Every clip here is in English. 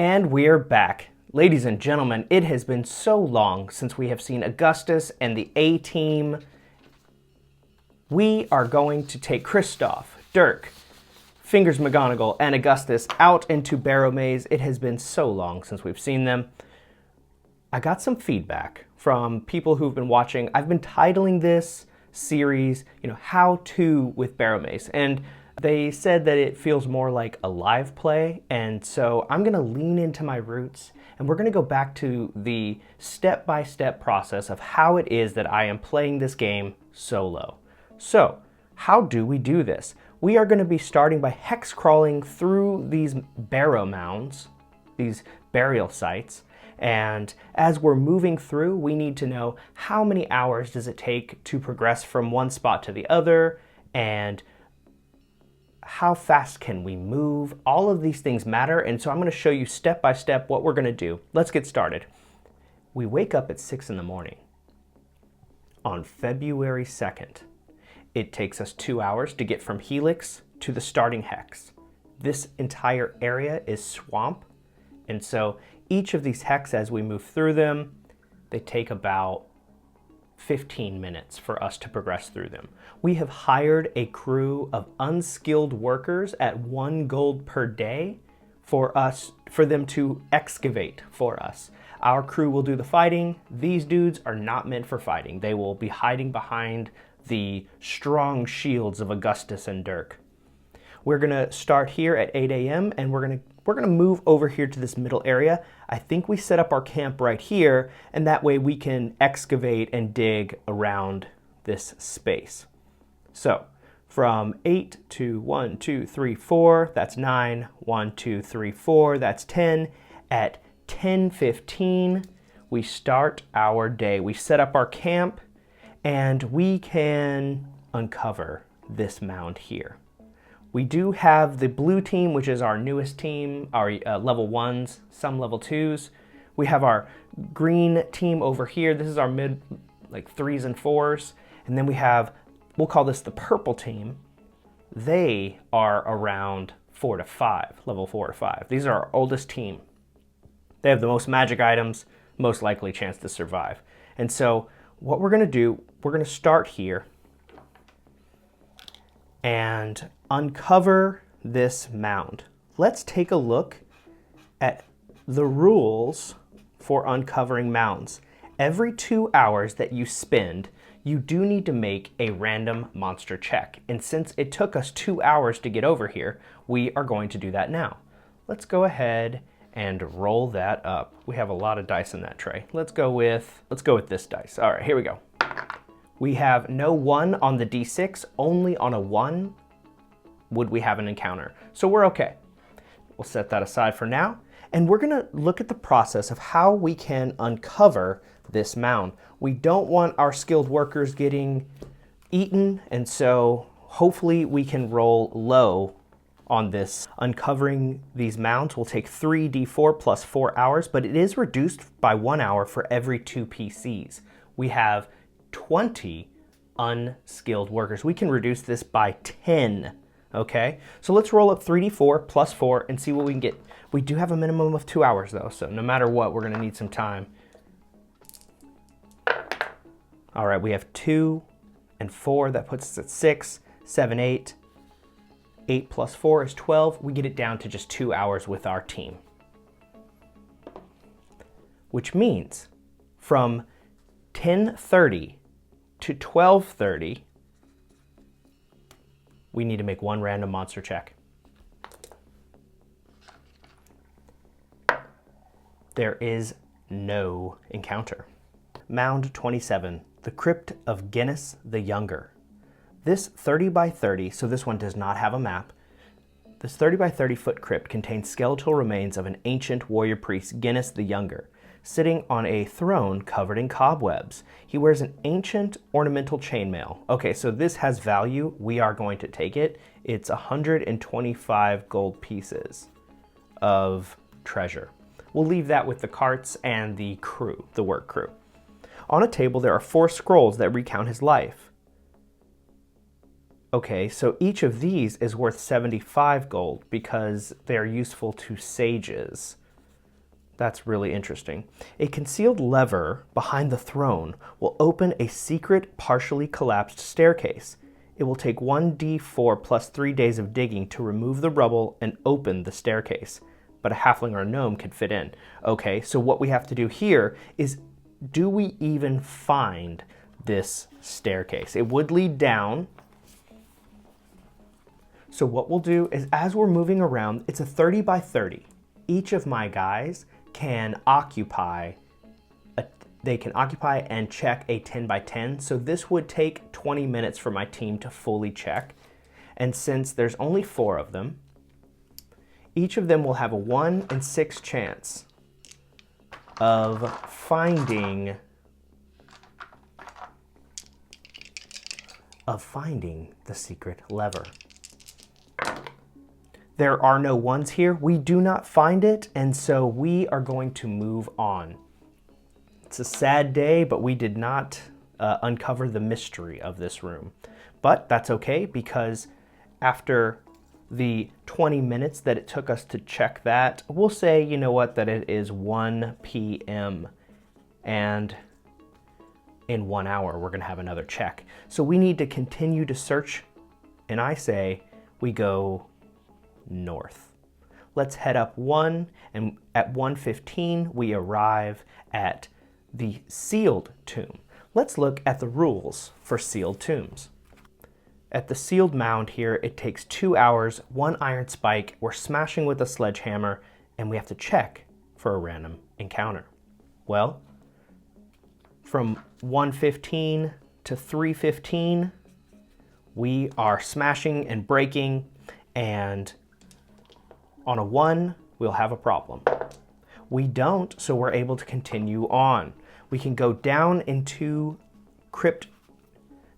And we're back. Ladies and gentlemen, it has been so long since we have seen Augustus and the A-Team. We are going to take Kristoff, Dirk, Fingers McGonagall, and Augustus out into Barrowmaze. It has been so long since we've seen them. I got some feedback from people who've been watching. I've been titling this series, How To with Barrowmaze, and they said that it feels more like a live play, and so I'm going to lean into my roots, and we're going to go back to the step-by-step process of how it is that I am playing this game solo. So, how do we do this? We are going to be starting by hex crawling through these barrow mounds, these burial sites, and as we're moving through, we need to know how many hours does it take to progress from one spot to the other, and how fast can we move? All of these things matter, and so I'm going to show you step by step what we're going to do. Let's get started. We wake up at 6 in the morning on February 2nd. It takes us 2 hours to get from Helix to the starting hex. This entire area is swamp, and so each of these hexes, as we move through them, they take about 15 minutes for us to progress through them. We have hired a crew of unskilled workers at 1 gold per day for them to excavate for us. Our crew will do the fighting. These dudes are not meant for fighting. They will be hiding behind the strong shields of Augustus and Dirk. We're gonna start here at 8 a.m. and we're gonna move over here to this middle area. I think we set up our camp right here, and that way we can excavate and dig around this space. So from 8 to 1, 2, 3, 4, that's 9, 1, 2, 3, 4, that's 10. At 10:15, we start our day. We set up our camp, and we can uncover this mound here. We do have the blue team, which is our newest team, our level 1s, some level 2s. We have our green team over here. This is our mid, 3s and 4s. And then we have, we'll call this the purple team. They are around 4 to 5, level 4 or 5. These are our oldest team. They have the most magic items, most likely chance to survive. And so what we're gonna do, we're gonna start here and uncover this mound. Let's take a look at the rules for uncovering mounds. Every 2 hours that you spend, you do need to make a random monster check. And since it took us 2 hours to get over here, we are going to do that now. Let's go ahead and roll that up. We have a lot of dice in that tray. Let's go with this dice. All right, here we go. We have no 1 on the D6, only on a 1 would we have an encounter. So we're okay. We'll set that aside for now. And we're gonna look at the process of how we can uncover this mound. We don't want our skilled workers getting eaten, and so hopefully we can roll low on this. Uncovering these mounds will take 3d4 plus 4 hours, but it is reduced by 1 hour for every 2 PCs. We have 20 unskilled workers. We can reduce this by 10. Okay, so let's roll up 3d4 plus 4 and see what we can get. We do have a minimum of 2 hours though, so no matter what, we're gonna need some time. All right, we have 2 and 4, that puts us at 6, 7, 8. 8 plus 4 is 12. We get it down to just 2 hours with our team. Which means from 10:30 to 12:30, we need to make 1 random monster check. There is no encounter. Mound 27, the Crypt of Guinness the Younger. This 30 by 30, so this one does not have a map. This 30 by 30 foot crypt contains skeletal remains of an ancient warrior priest, Guinness the Younger, sitting on a throne covered in cobwebs. He wears an ancient ornamental chainmail. Okay, so this has value. We are going to take it. It's 125 gold pieces of treasure. We'll leave that with the carts and the crew, the work crew. On a table, there are 4 scrolls that recount his life. Okay, so each of these is worth 75 gold because they're useful to sages. That's really interesting. A concealed lever behind the throne will open a secret, partially collapsed staircase. It will take 1d4 plus 3 days of digging to remove the rubble and open the staircase, but a halfling or a gnome could fit in. Okay, so what we have to do here is, do we even find this staircase? It would lead down. So what we'll do is, as we're moving around, it's a 30 by 30. Each of my guys can occupy and check a 10 by 10. So this would take 20 minutes for my team to fully check. And since there's only 4 of them, each of them will have a 1 in 6 chance of finding the secret lever. There are no 1s here. We do not find it, and so we are going to move on. It's a sad day, but we did not uncover the mystery of this room. But that's okay, because after the 20 minutes that it took us to check that, we'll say, you know what, that it is 1 p.m. and in 1 hour we're going to have another check. So we need to continue to search, and I say we go north. Let's head up 1, and at 1:15 we arrive at the sealed tomb. Let's look at the rules for sealed tombs. At the sealed mound here, it takes 2 hours, 1 iron spike, we're smashing with a sledgehammer, and we have to check for a random encounter. Well, from 1:15 to 3:15, we are smashing and breaking, and on a 1, we'll have a problem. We don't, so we're able to continue on. We can go down into crypt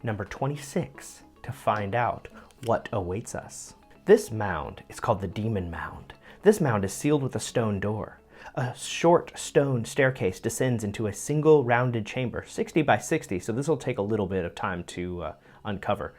number 26 to find out what awaits us. This mound is called the Demon Mound. This mound is sealed with a stone door. A short stone staircase descends into a single rounded chamber, 60 by 60, so this will take a little bit of time to uncover.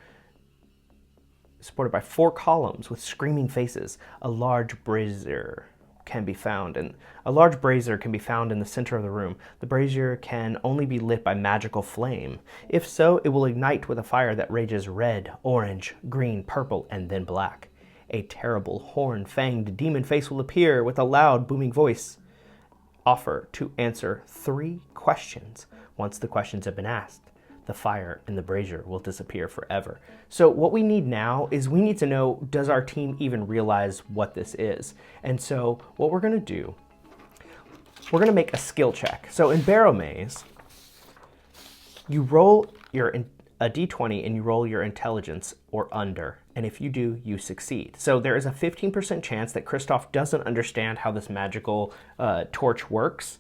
Supported by 4 columns with screaming faces. A large brazier can be found, and a large brazier can be found in the center of the room. The brazier can only be lit by magical flame. If so, it will ignite with a fire that rages red, orange, green, purple, and then black. A terrible horn-fanged demon face will appear with a loud, booming voice. Offer to answer 3 questions. Once the questions have been asked, the fire in the brazier will disappear forever. So what we need now is we need to know, does our team even realize what this is? And so what we're gonna do, we're gonna make a skill check. So in Barrowmaze, you roll a d20 and you roll your intelligence or under. And if you do, you succeed. So there is a 15% chance that Kristoff doesn't understand how this magical torch works.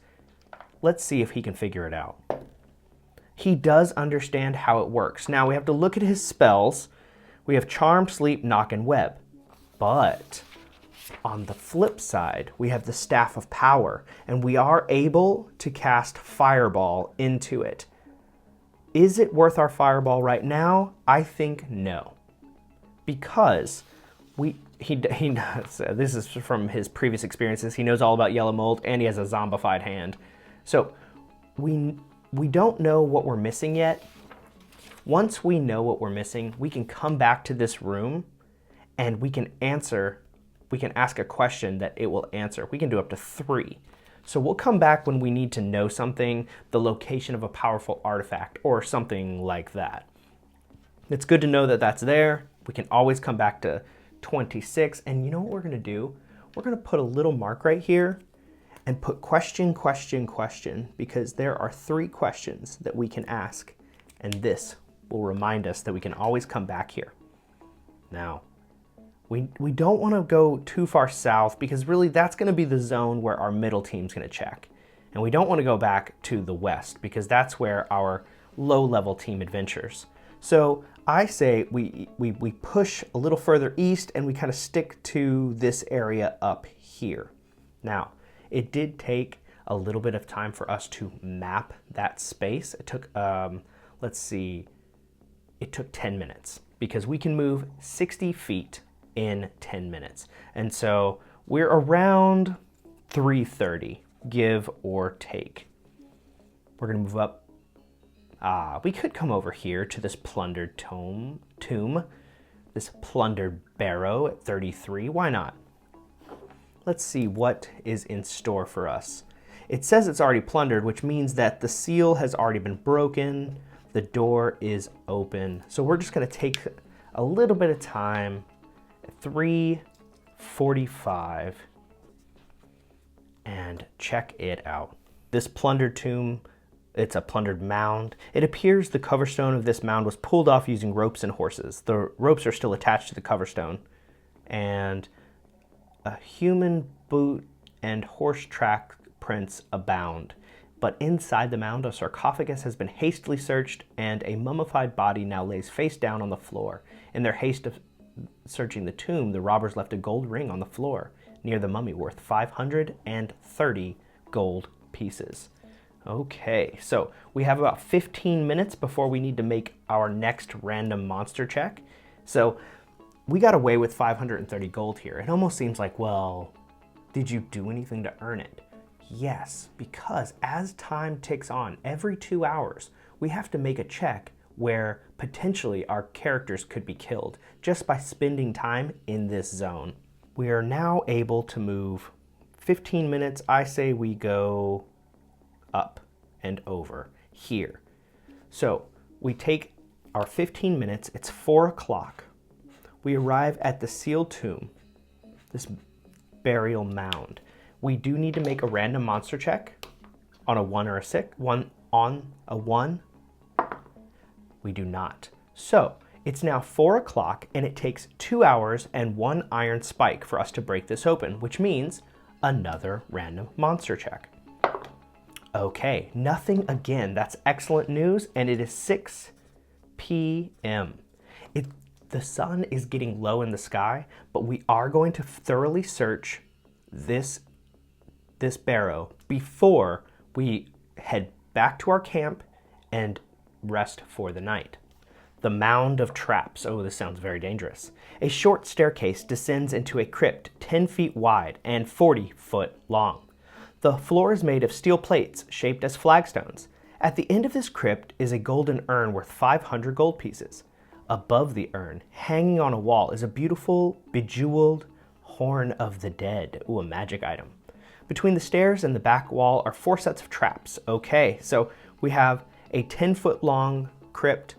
Let's see if he can figure it out. He does understand how it works. Now we have to look at his spells. We have Charm, Sleep, Knock, and Web. But on the flip side, we have the Staff of Power, and we are able to cast Fireball into it. Is it worth our Fireball right now? I think no. Because he knows, this is from his previous experiences, he knows all about yellow mold, and he has a zombified hand. So we don't know what we're missing yet. Once we know what we're missing, we can come back to this room and we can ask a question that it will answer. We can do up to 3. So we'll come back when we need to know something, the location of a powerful artifact or something like that. It's good to know that that's there. We can always come back to 26. And you know what we're gonna do? We're gonna put a little mark right here and put question, question, question, because there are 3 questions that we can ask, and this will remind us that we can always come back here. Now, we don't want to go too far south, because really that's going to be the zone where our middle team's going to check. And we don't want to go back to the west, because that's where our low-level team adventures. So I say we push a little further east, and we kind of stick to this area up here. Now, it did take a little bit of time for us to map that space. It took, let's see, it took 10 minutes, because we can move 60 feet in 10 minutes. And so we're around 3:30 give or take. We're going to move up. We could come over here to this plundered tomb, this plundered barrow at 33. Why not? Let's see what is in store for us. It says it's already plundered, which means that the seal has already been broken. The door is open. So we're just going to take a little bit of time at 3:45 and check it out. This plundered tomb, it's a plundered mound. It appears the coverstone of this mound was pulled off using ropes and horses. The ropes are still attached to the coverstone, and a human boot and horse track prints abound. But inside the mound, a sarcophagus has been hastily searched, and a mummified body now lays face down on the floor. In their haste of searching the tomb, the robbers left a gold ring on the floor near the mummy worth 530 gold pieces. Okay, so we have about 15 minutes before we need to make our next random monster check. So we got away with 530 gold here. It almost seems like, well, did you do anything to earn it? Yes, because as time ticks on, every 2 hours, we have to make a check where potentially our characters could be killed just by spending time in this zone. We are now able to move 15 minutes. I say we go up and over here. So we take our 15 minutes, it's 4 o'clock. We arrive at the sealed tomb, this burial mound. We do need to make a random monster check on a 1 or a 6. On a 1, we do not. So it's now 4 o'clock and it takes 2 hours and 1 iron spike for us to break this open, which means another random monster check. Okay, nothing again. That's excellent news, and it is 6 p.m. The sun is getting low in the sky, but we are going to thoroughly search this barrow before we head back to our camp and rest for the night. The mound of traps. Oh, this sounds very dangerous. A short staircase descends into a crypt 10 feet wide and 40 foot long. The floor is made of steel plates shaped as flagstones. At the end of this crypt is a golden urn worth 500 gold pieces. Above the urn, hanging on a wall, is a beautiful, bejeweled horn of the dead. Ooh, a magic item. Between the stairs and the back wall are 4 sets of traps. Okay, so we have a 10-foot long crypt,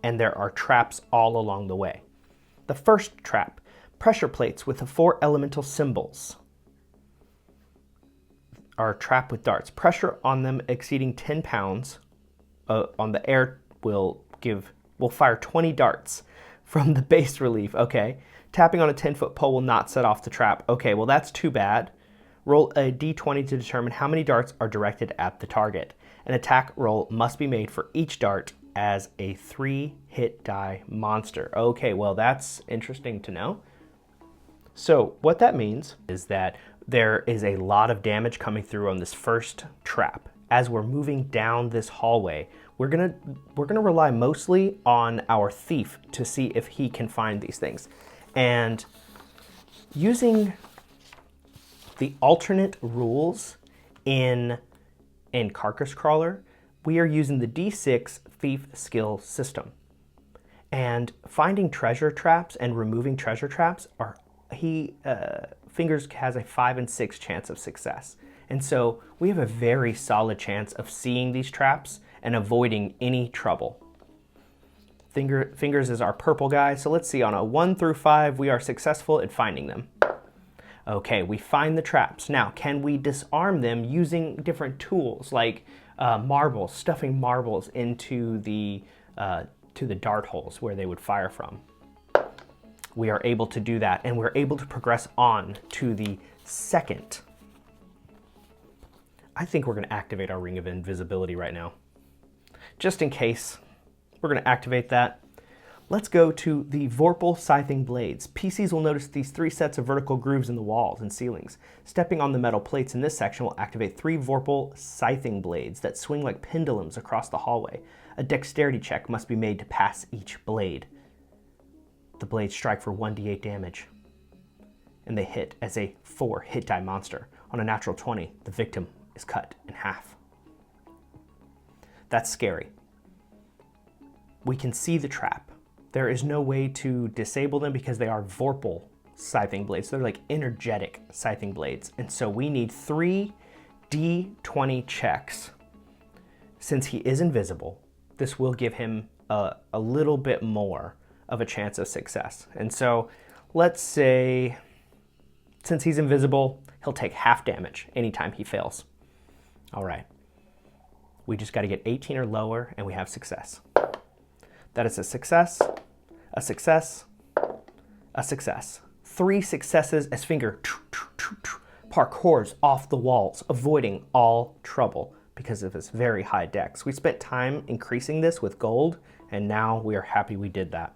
and there are traps all along the way. The first trap, pressure plates with the 4 elemental symbols, are trapped with darts. Pressure on them exceeding 10 pounds on the air will fire 20 darts from the base relief. Okay. Tapping on a 10-foot pole will not set off the trap. Okay, well that's too bad. Roll a d20 to determine how many darts are directed at the target. An attack roll must be made for each dart as a 3-hit die monster. Okay, well that's interesting to know. So what that means is that there is a lot of damage coming through on this first trap. As we're moving down this hallway, we're gonna rely mostly on our thief to see if he can find these things. And using the alternate rules in Carcass Crawler, we are using the D6 thief skill system. And finding treasure traps and removing treasure traps Fingers has a 5 and 6 chance of success. And so we have a very solid chance of seeing these traps and avoiding any trouble. Fingers is our purple guy, so let's see, on a 1 through 5, we are successful at finding them. Okay, we find the traps. Now, can we disarm them using different tools, like marbles, stuffing marbles into the dart holes where they would fire from? We are able to do that, and we're able to progress on to the second. I think we're going to activate our Ring of Invisibility right now. Just in case, we're going to activate that. Let's go to the Vorpal Scything Blades. PCs will notice these 3 sets of vertical grooves in the walls and ceilings. Stepping on the metal plates in this section will activate 3 Vorpal Scything Blades that swing like pendulums across the hallway. A dexterity check must be made to pass each blade. The blades strike for 1d8 damage, and they hit as a 4 hit die monster. On a natural 20, the victim is cut in half. That's scary. We can see the trap. There is no way to disable them because they are vorpal scything blades. They're like energetic scything blades. And so we need 3 D20 checks. Since he is invisible, this will give him a little bit more of a chance of success. And so let's say, since he's invisible, he'll take half damage anytime he fails. All right. We just got to get 18 or lower and we have success. That is a success, a success, a success. 3 successes as Finger parkours off the walls, avoiding all trouble because of his very high dex. We spent time increasing this with gold, and now we are happy we did that.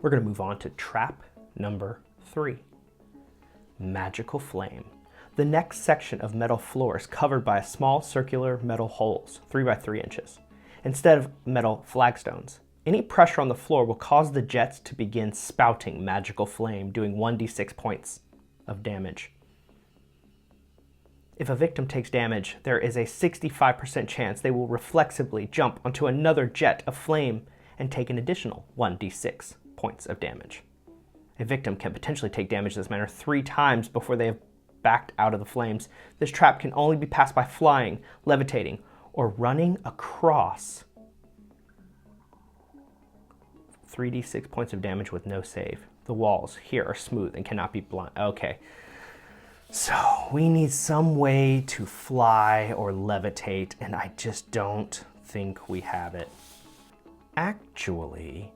We're going to move on to trap number 3, Magical Flame. The next section of metal floor is covered by small circular metal holes, 3 by 3 inches, instead of metal flagstones. Any pressure on the floor will cause the jets to begin spouting magical flame, doing 1d6 points of damage. If a victim takes damage, there is a 65% chance they will reflexively jump onto another jet of flame and take an additional 1d6 points of damage. A victim can potentially take damage in this manner 3 times before they have backed out of the flames. This trap can only be passed by flying, levitating, or running across 3d6 points of damage with no save. The walls here are smooth and cannot be blunt. Okay. So we need some way to fly or levitate, and I just don't think we have it. Actually,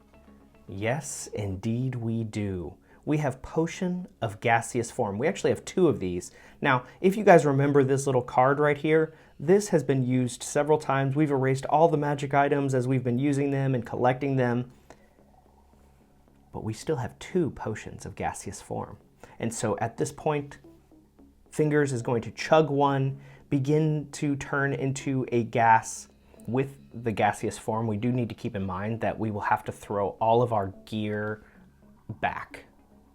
yes, indeed we do. We have Potion of Gaseous Form. We actually have 2 of these. Now, if you guys remember this little card right here, this has been used several times. We've erased all the magic items as we've been using them and collecting them. But we still have 2 Potions of Gaseous Form. And so at this point, Fingers is going to chug one, begin to turn into a gas with the gaseous form. We do need to keep in mind that we will have to throw all of our gear back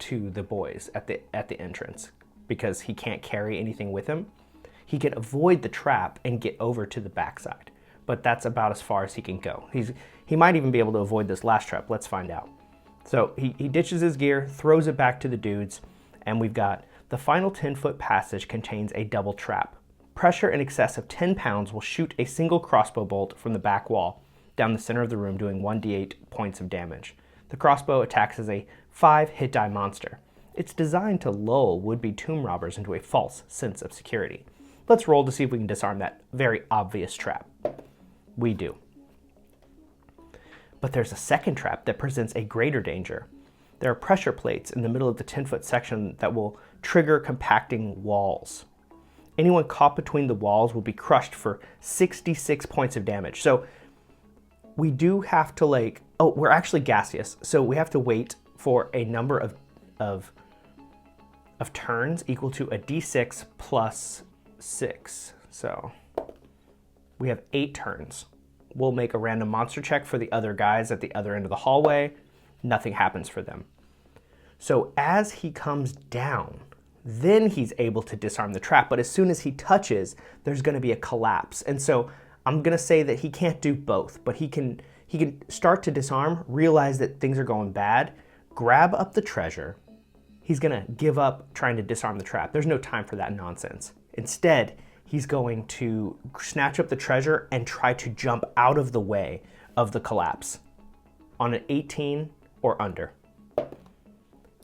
to the boys at the entrance because he can't carry anything with him. He can avoid the trap and get over to the backside, but that's about as far as he can go. He might even be able to avoid this last trap. Let's find out. So he ditches his gear, throws it back to the dudes, and we've got the final 10-foot passage contains a double trap. Pressure in excess of 10 pounds will shoot a single crossbow bolt from the back wall down the center of the room, doing 1d8 points of damage. The crossbow attacks as a 5 hit die monster. It's designed to lull would-be tomb robbers into a false sense of security. Let's roll to see if we can disarm that very obvious trap. We do. But there's a second trap that presents a greater danger. There are pressure plates in the middle of the 10-foot section that will trigger compacting walls. Anyone caught between the walls will be crushed for 66 points of damage. So we do have to we're actually gaseous, so we have to wait for a number of turns equal to a d6 plus 6. So we have 8 turns. We'll make a random monster check for the other guys at the other end of the hallway. Nothing happens for them. So as he comes down, then he's able to disarm the trap. But as soon as he touches, there's going to be a collapse. And so I'm going to say that he can't do both, but he can start to disarm, realize that things are going bad, grab up the treasure. He's going to give up trying to disarm the trap. There's no time for that nonsense. Instead, he's going to snatch up the treasure and try to jump out of the way of the collapse on an 18 or under.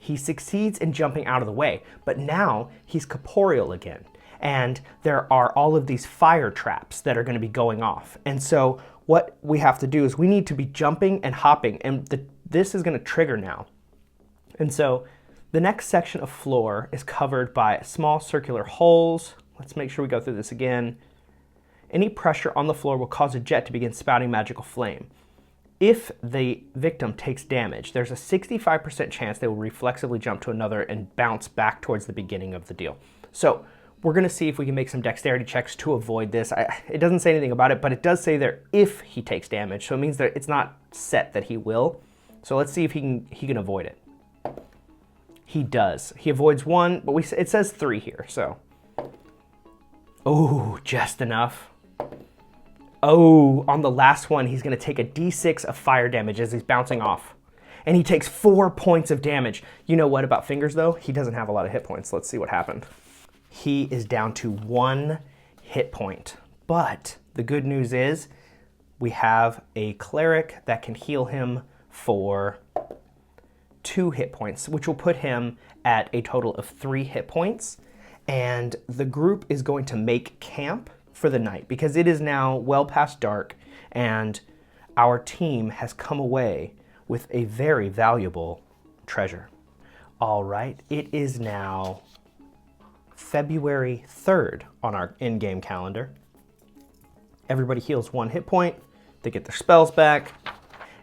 He succeeds in jumping out of the way, but now he's corporeal again. And there are all of these fire traps that are going to be going off. And so what we have to do is we need to be jumping and hopping, and this is going to trigger now. And so the next section of floor is covered by small circular holes. Let's make sure we go through this again. Any pressure on the floor will cause a jet to begin spouting magical flame. If the victim takes damage, there's a 65% chance they will reflexively jump to another and bounce back towards the beginning of the deal. So we're going to see if we can make some dexterity checks to avoid this. It doesn't say anything about it, but it does say there if he takes damage. So it means that it's not set that he will. So let's see if he can avoid it. He does. He avoids 1, but it says 3 here. So Oh, just enough. Oh, on the last one, he's going to take a d6 of fire damage as he's bouncing off. And he takes 4 points of damage. You know what about Fingers, though? He doesn't have a lot of hit points. Let's see what happened. He is down to 1 hit point. But the good news is we have a cleric that can heal him for 2 hit points, which will put him at a total of 3 hit points. And the group is going to make camp for the night because it is now well past dark and our team has come away with a very valuable treasure. All right, it is now February 3rd on our in-game calendar. Everybody heals 1 hit point, they get their spells back,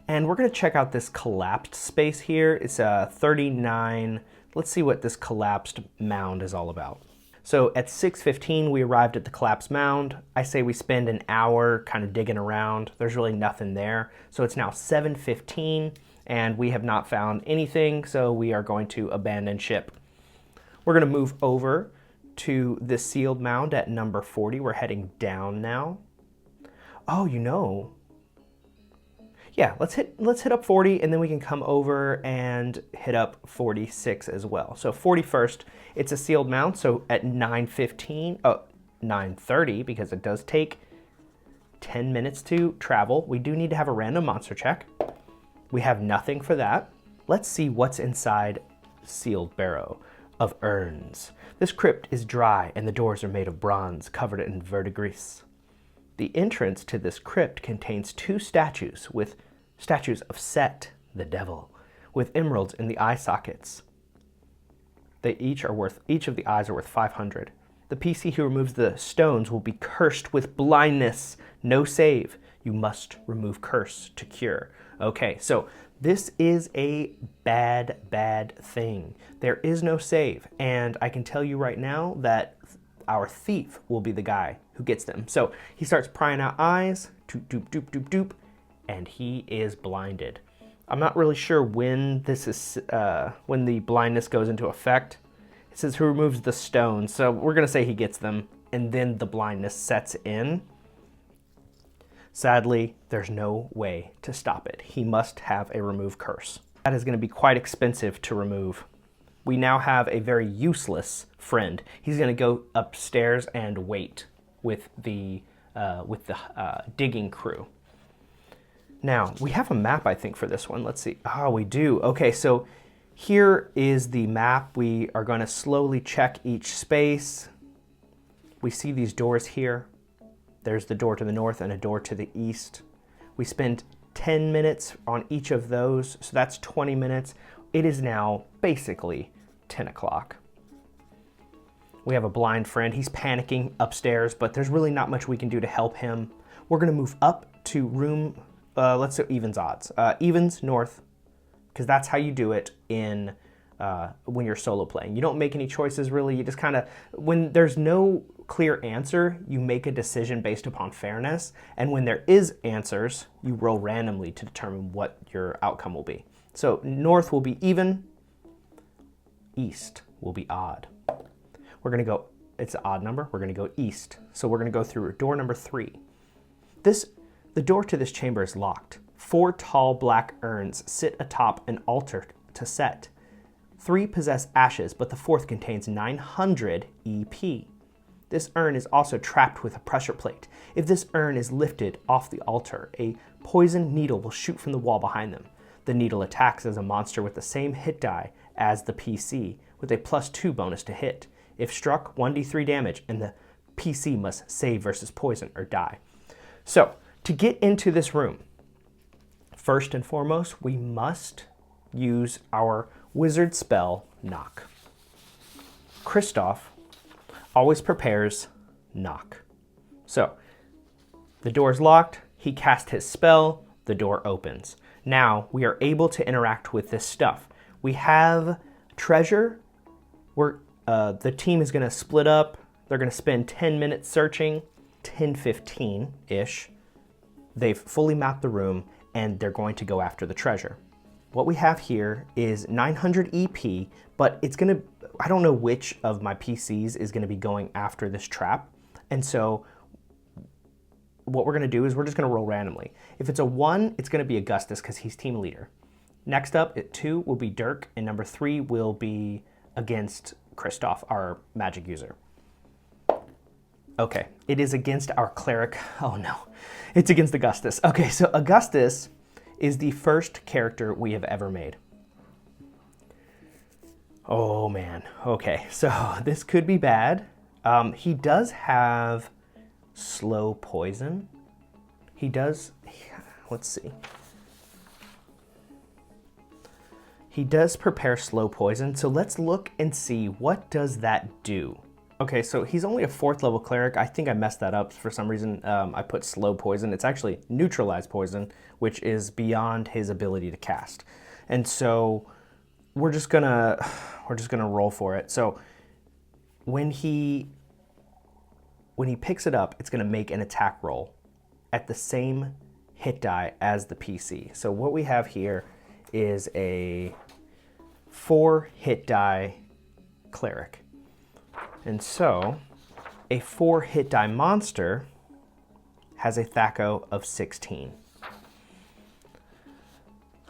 and we're gonna check out this collapsed space here. It's a 39, let's see what this collapsed mound is all about. So at 6:15, we arrived at the collapsed mound. I say we spend an hour kind of digging around. There's really nothing there. So it's now 7:15 and we have not found anything. So we are going to abandon ship. We're gonna move over to the sealed mound at number 40. We're heading down now. Oh, you know, yeah, let's hit up 40 and then we can come over and hit up 46 as well. So 41st, it's a sealed mound. So at 9:30, because it does take 10 minutes to travel, we do need to have a random monster check. We have nothing for that. Let's see what's inside sealed barrow of urns. This crypt is dry and the doors are made of bronze covered in verdigris. The entrance to this crypt contains 2 statues of Set, the devil, with emeralds in the eye sockets. Each of the eyes are worth 500. The PC who removes the stones will be cursed with blindness. No save. You must remove curse to cure. Okay, so this is a bad, bad thing. There is no save, and I can tell you right now that our thief will be the guy who gets them. So he starts prying out eyes, doop, doop, doop, doop, doop, and he is blinded. I'm not really sure when this is, when the blindness goes into effect. It says who removes the stones, so we're gonna say he gets them, and then the blindness sets in. Sadly, there's no way to stop it. He must have a remove curse. That is gonna be quite expensive to remove. We now have a very useless friend. He's gonna go upstairs and wait with the digging crew. Now, we have a map, I think, for this one. Let's see. Oh, we do. Okay, so here is the map. We are going to slowly check each space. We see these doors here. There's the door to the north and a door to the east. We spend 10 minutes on each of those, so that's 20 minutes. It is now basically 10 o'clock. We have a blind friend. He's panicking upstairs, but there's really not much we can do to help him. We're going to move up to room... let's do evens odds. Evens north, because that's how you do it in when you're solo playing. You don't make any choices really. You just kind of, when there's no clear answer, you make a decision based upon fairness. And when there is answers, you roll randomly to determine what your outcome will be. So north will be even, east will be odd. We're gonna go, it's an odd number, we're gonna go east. So we're gonna go through door number 3. The door to this chamber is locked. 4 tall black urns sit atop an altar to Set. 3 possess ashes, but the 4th contains 900 EP. This urn is also trapped with a pressure plate. If this urn is lifted off the altar, a poisoned needle will shoot from the wall behind them. The needle attacks as a monster with the same hit die as the PC, with a +2 bonus to hit. If struck, 1d3 damage, and the PC must save versus poison or die. So, to get into this room, first and foremost, we must use our wizard spell, Knock. Christoph always prepares Knock. So, the door is locked, he casts his spell, the door opens. Now, we are able to interact with this stuff. We have treasure. The team is gonna split up. They're gonna spend 10 minutes searching, 10-15-ish. They've fully mapped the room and they're going to go after the treasure. What we have here is 900 EP, but it's gonna, I don't know which of my PCs is gonna be going after this trap. And so what we're going to do is we're just going to roll randomly. If it's a 1, it's going to be Augustus because he's team leader. Next up at 2 will be Dirk, and number 3 will be against Christoph, our magic user. Okay, it is against our cleric. Oh no, it's against Augustus. Okay, so Augustus is the first character we have ever made. Oh man, okay, so this could be bad. He does have slow poison. He does, let's see. He does prepare slow poison, so let's look and see what does that do. Okay, so he's only a 4th level cleric. I think I messed that up for some reason. I put slow poison. It's actually neutralized poison, which is beyond his ability to cast. And so we're just gonna roll for it. So when he picks it up, it's gonna make an attack roll at the same hit die as the PC. So what we have here is a 4 hit die cleric. And so a 4 hit die monster has a THAC0 of 16.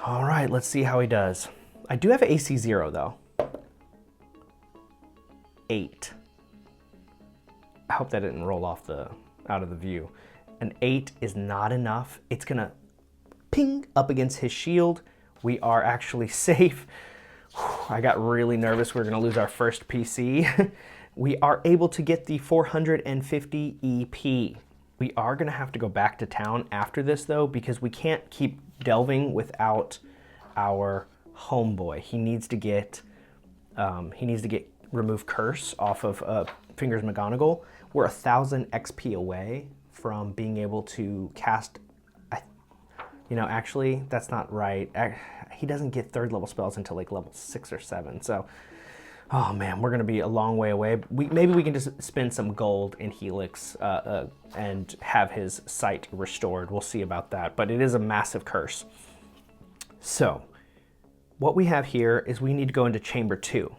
All right, let's see how he does. I do have AC 0 though. 8. I hope that didn't roll off out of the view. An 8 is not enough. It's gonna ping up against his shield. We are actually safe. I got really nervous we were gonna lose our first PC. We are able to get the 450 EP. We are gonna have to go back to town after this though, because we can't keep delving without our homeboy. He needs to get remove curse off of Fingers McGonagall. We're 1,000 XP away from being able to cast. Actually, that's not right. He doesn't get 3rd level spells until like level 6 or 7. So, oh man, we're gonna be a long way away. Maybe we can just spend some gold in Helix and have his sight restored. We'll see about that, but it is a massive curse. So, what we have here is we need to go into chamber 2,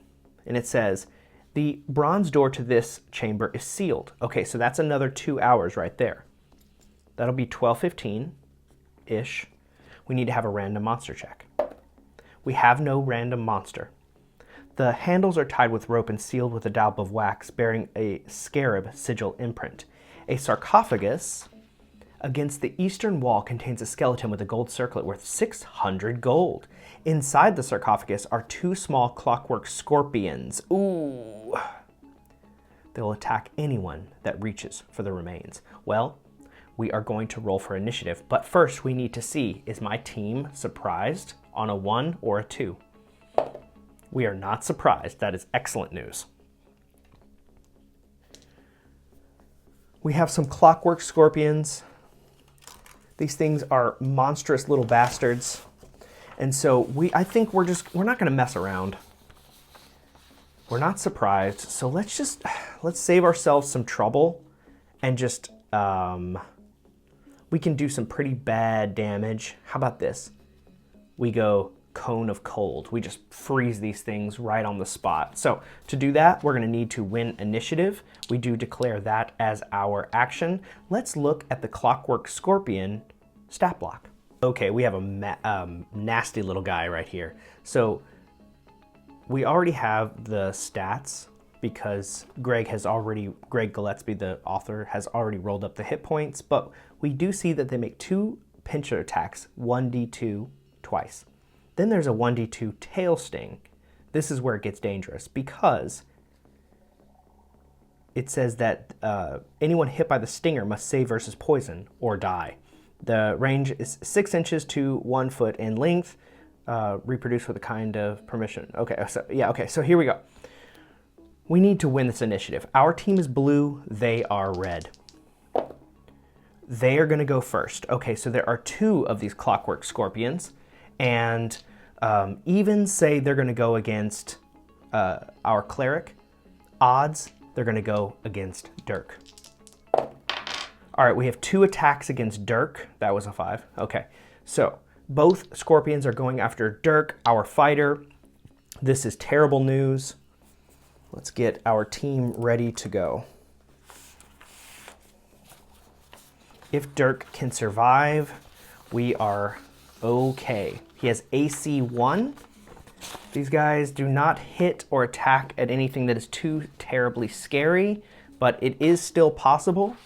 and it says, the bronze door to this chamber is sealed. Okay, so that's another 2 hours right there. That'll be 12:15-ish. We need to have a random monster check. We have no random monster. The handles are tied with rope and sealed with a daub of wax bearing a scarab sigil imprint. A sarcophagus against the eastern wall contains a skeleton with a gold circlet worth 600 gold. Inside the sarcophagus are 2 small clockwork scorpions. Ooh. They will attack anyone that reaches for the remains. Well, we are going to roll for initiative, but first we need to see, is my team surprised on a 1 or a 2? We are not surprised. That is excellent news. We have some clockwork scorpions. These things are monstrous little bastards. And so I think we're not gonna mess around. We're not surprised. So let's save ourselves some trouble and just, we can do some pretty bad damage. How about this? We go Cone of Cold. We just freeze these things right on the spot. So to do that, we're gonna need to win initiative. We do declare that as our action. Let's look at the Clockwork Scorpion stat block. Okay, we have a nasty little guy right here. So we already have the stats because Greg Gillespie, the author, has already rolled up the hit points, but we do see that they make 2 pincher attacks, 1d2 twice. Then there's a 1d2 tail sting. This is where it gets dangerous because it says that anyone hit by the stinger must save versus poison or die. The range is 6 inches to 1 foot in length, reproduce with a kind of permission. Okay, so here we go. We need to win this initiative. Our team is blue, they are red. They are gonna go first. Okay, so there are 2 of these clockwork scorpions, and even say they're gonna go against our cleric, odds they're gonna go against Dirk. All right, we have 2 attacks against Dirk. That was a 5. Okay, so both scorpions are going after Dirk, our fighter. This is terrible news. Let's get our team ready to go. If Dirk can survive, we are okay. He has AC 1. These guys do not hit or attack at anything that is too terribly scary, but it is still possible.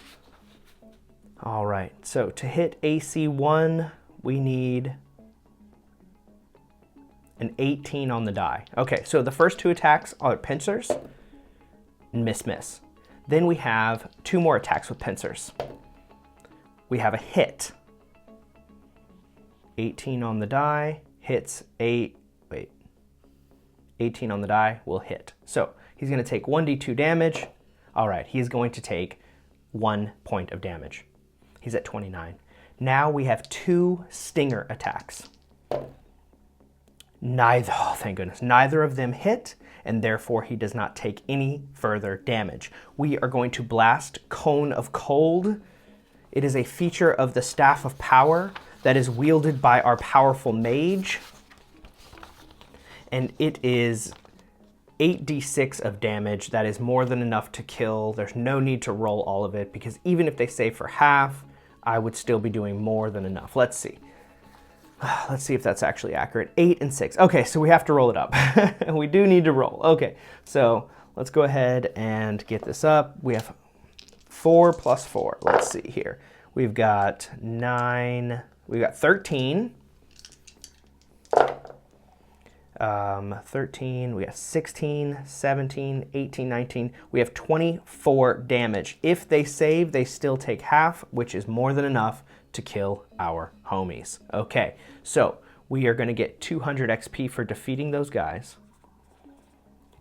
All right, so to hit AC 1, we need an 18 on the die. Okay, so the first 2 attacks are pincers, miss. Then we have 2 more attacks with pincers. We have a hit. 18 on the die, hits 18 on the die will hit. So he's gonna take 1d2 damage. All right, he's going to take 1 point of damage. He's at 29. Now we have 2 stinger attacks. Oh thank goodness, neither of them hit, and therefore he does not take any further damage. We are going to blast Cone of Cold. It is a feature of the Staff of Power that is wielded by our powerful mage. And it is 8d6 of damage. That is more than enough to kill. There's no need to roll all of it, because even if they save for half, I would still be doing more than enough. Let's see. Let's see if that's actually accurate. 8 and 6. Okay, so we have to roll it up. We do need to roll. Okay, so let's go ahead and get this up. We have 4 plus 4. Let's see here. We've got 9. We've got 13. 13, we got 16, 17, 18, 19. We have 24 damage. If they save, they still take half, which is more than enough to kill our homies. Okay, so we are gonna get 200 XP for defeating those guys.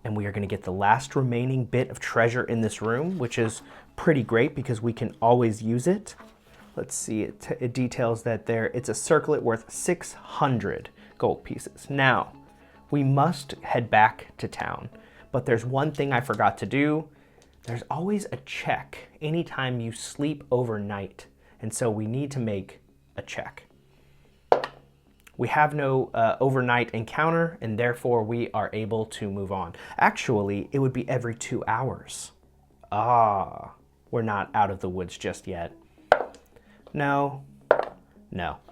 And we are gonna get the last remaining bit of treasure in this room, which is pretty great because we can always use it. Let's see, it details that it's a circlet worth 600 gold pieces. Now, we must head back to town, but there's one thing I forgot to do. There's always a check anytime you sleep overnight, and so we need to make a check. We have no overnight encounter, and therefore we are able to move on. Actually, it would be every 2 hours. We're not out of the woods just yet. No.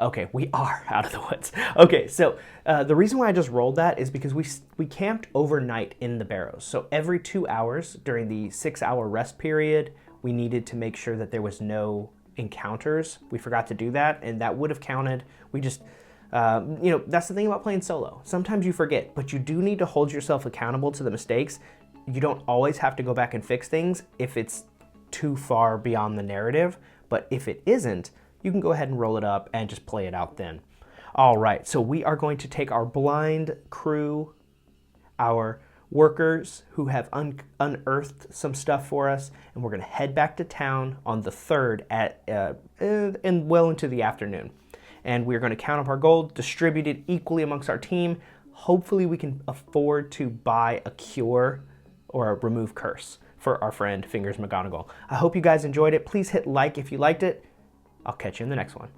Okay, we are out of the woods. Okay, so the reason why I just rolled that is because we camped overnight in the Barrows. So every 2 hours during the 6-hour rest period, we needed to make sure that there was no encounters. We forgot to do that, and that would have counted. We just, that's the thing about playing solo. Sometimes you forget, but you do need to hold yourself accountable to the mistakes. You don't always have to go back and fix things if it's too far beyond the narrative, but if it isn't, you can go ahead and roll it up and just play it out then. All right, so we are going to take our blind crew, our workers who have unearthed some stuff for us, and we're gonna head back to town on the 3rd and well into the afternoon. And we're gonna count up our gold, distribute it equally amongst our team. Hopefully we can afford to buy a cure or a remove curse for our friend Fingers McGonagall. I hope you guys enjoyed it. Please hit like if you liked it. I'll catch you in the next one.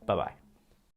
Bye-bye.